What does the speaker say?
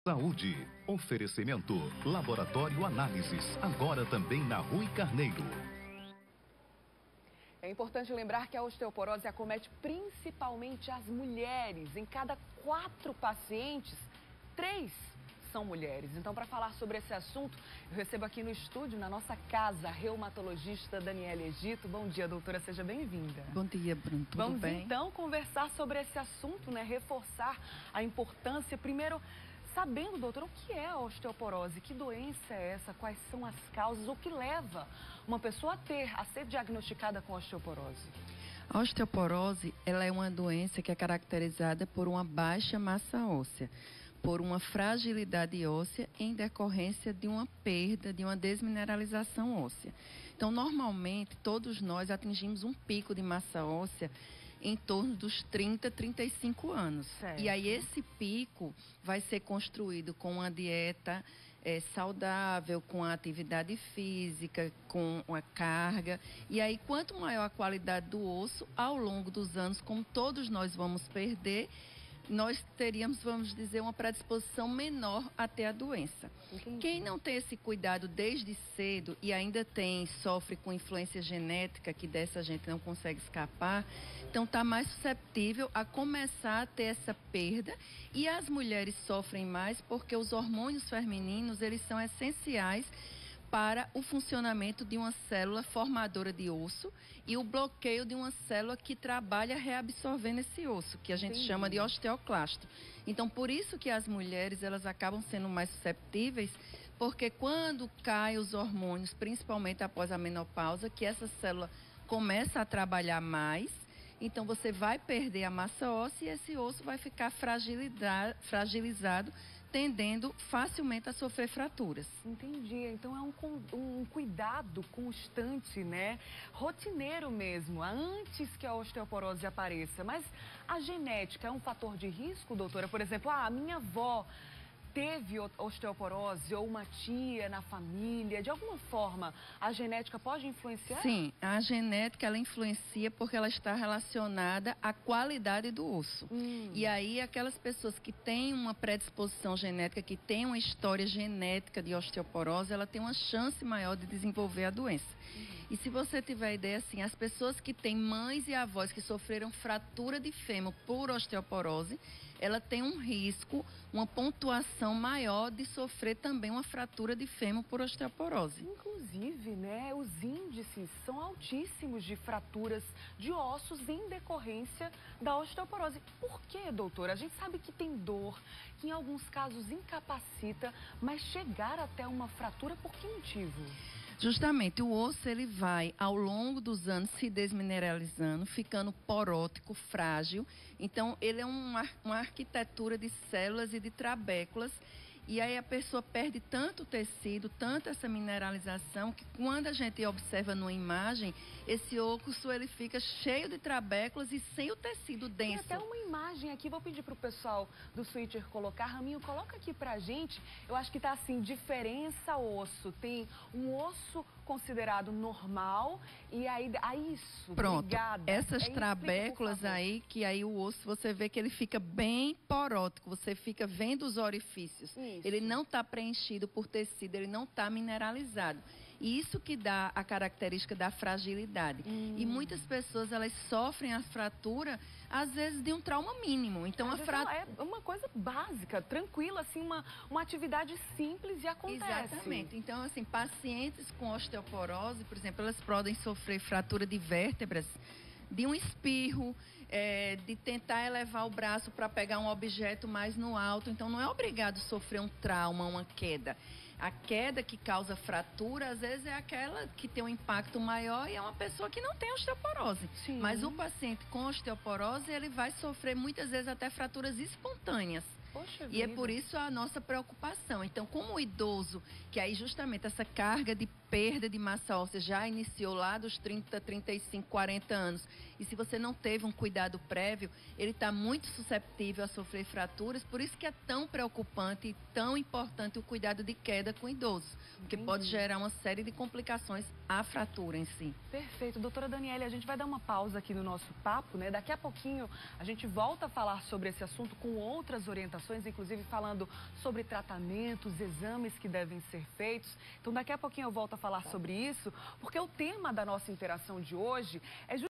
Saúde. Oferecimento. Laboratório Análises. Agora também na Rui Carneiro. É importante lembrar que a osteoporose acomete principalmente as mulheres. Em cada 4 pacientes, 3 são mulheres. Então, para falar sobre esse assunto, eu recebo aqui no estúdio, na nossa casa, a reumatologista Daniela Egito. Bom dia, doutora, seja bem-vinda. Bom dia, Bruno, tudo Vamos bem? Então conversar sobre esse assunto, né? Reforçar a importância. Primeiro, sabendo, doutora, o que é a osteoporose? Que doença é essa? Quais são as causas? O que leva uma pessoa a ser diagnosticada com osteoporose? A osteoporose, ela é uma doença que é caracterizada por uma baixa massa óssea, por uma fragilidade óssea em decorrência de uma perda, de uma desmineralização óssea. Então, normalmente, todos nós atingimos um pico de massa óssea em torno dos 30, 35 anos. Certo. E aí esse pico vai ser construído com uma dieta saudável, com a atividade física, com a carga. E aí, quanto maior a qualidade do osso, ao longo dos anos, como todos nós vamos perder, nós teríamos, vamos dizer, uma predisposição menor a ter a doença. Entendi. Quem não tem esse cuidado desde cedo e ainda sofre com influência genética, que dessa a gente não consegue escapar, então está mais susceptível a começar a ter essa perda. E as mulheres sofrem mais porque os hormônios femininos, eles são essenciais para o funcionamento de uma célula formadora de osso e o bloqueio de uma célula que trabalha reabsorvendo esse osso, que a gente chama de osteoclasto. Então, por isso que as mulheres, elas acabam sendo mais susceptíveis, porque quando caem os hormônios, principalmente após a menopausa, que essa célula começa a trabalhar mais, então você vai perder a massa óssea e esse osso vai ficar fragilizado, tendendo facilmente a sofrer fraturas. Entendi. Então é um cuidado constante, né? Rotineiro mesmo, antes que a osteoporose apareça. Mas a genética é um fator de risco, doutora? Por exemplo, a minha avó teve osteoporose ou uma tia na família, de alguma forma, a genética pode influenciar? Sim, a genética ela influencia porque ela está relacionada à qualidade do osso. E aí, aquelas pessoas que têm uma predisposição genética, que têm uma história genética de osteoporose, ela tem uma chance maior de desenvolver a doença. E se você tiver ideia, assim, as pessoas que têm mães e avós que sofreram fratura de fêmur por osteoporose, ela tem um risco, uma pontuação maior de sofrer também uma fratura de fêmur por osteoporose. Inclusive, né, os índices são altíssimos de fraturas de ossos em decorrência da osteoporose. Por quê, doutora? A gente sabe que tem dor, que em alguns casos incapacita, mas chegar até uma fratura, por que motivo? Justamente, o osso ele vai, ao longo dos anos, se desmineralizando, ficando porótico, frágil. Então, ele é uma arquitetura de células e de trabéculas. E aí a pessoa perde tanto tecido, tanto essa mineralização, que quando a gente observa numa imagem, esse osso ele fica cheio de trabéculas e sem o tecido denso. Tem até uma imagem aqui, vou pedir para o pessoal do Switcher colocar. Raminho, coloca aqui pra gente. Eu acho que tá assim, diferença osso. Tem um osso considerado normal e aí isso, pronto, obrigada. Essas trabéculas aí, que aí o osso, você vê que ele fica bem porótico, você fica vendo os orifícios. Isso. Ele não está preenchido por tecido, ele não está mineralizado. E isso que dá a característica da fragilidade. E muitas pessoas, elas sofrem a fratura, às vezes, de um trauma mínimo. Então, é uma coisa básica, tranquila, assim, uma atividade simples e acontece. Exatamente. Então, assim, pacientes com osteoporose, por exemplo, elas podem sofrer fratura de vértebras, de um espirro, de tentar elevar o braço para pegar um objeto mais no alto. Então, não é obrigado a sofrer um trauma, uma queda. A queda que causa fratura, às vezes, é aquela que tem um impacto maior e é uma pessoa que não tem osteoporose. Sim. Mas o paciente com osteoporose, ele vai sofrer muitas vezes até fraturas espontâneas. Poxa E é vida. por isso a nossa preocupação. Então, como o idoso, que aí justamente essa carga de perda de massa óssea já iniciou lá dos 30, 35, 40 anos, e se você não teve um cuidado prévio, ele está muito susceptível a sofrer fraturas, por isso que é tão preocupante e tão importante o cuidado de queda com o idoso, porque pode gerar uma série de complicações à fratura em si. Perfeito. Doutora Daniela, a gente vai dar uma pausa aqui no nosso papo, né? Daqui a pouquinho a gente volta a falar sobre esse assunto com outras orientações informações, inclusive falando sobre tratamentos, exames que devem ser feitos. Então, daqui a pouquinho eu volto a falar sobre isso, porque o tema da nossa interação de hoje é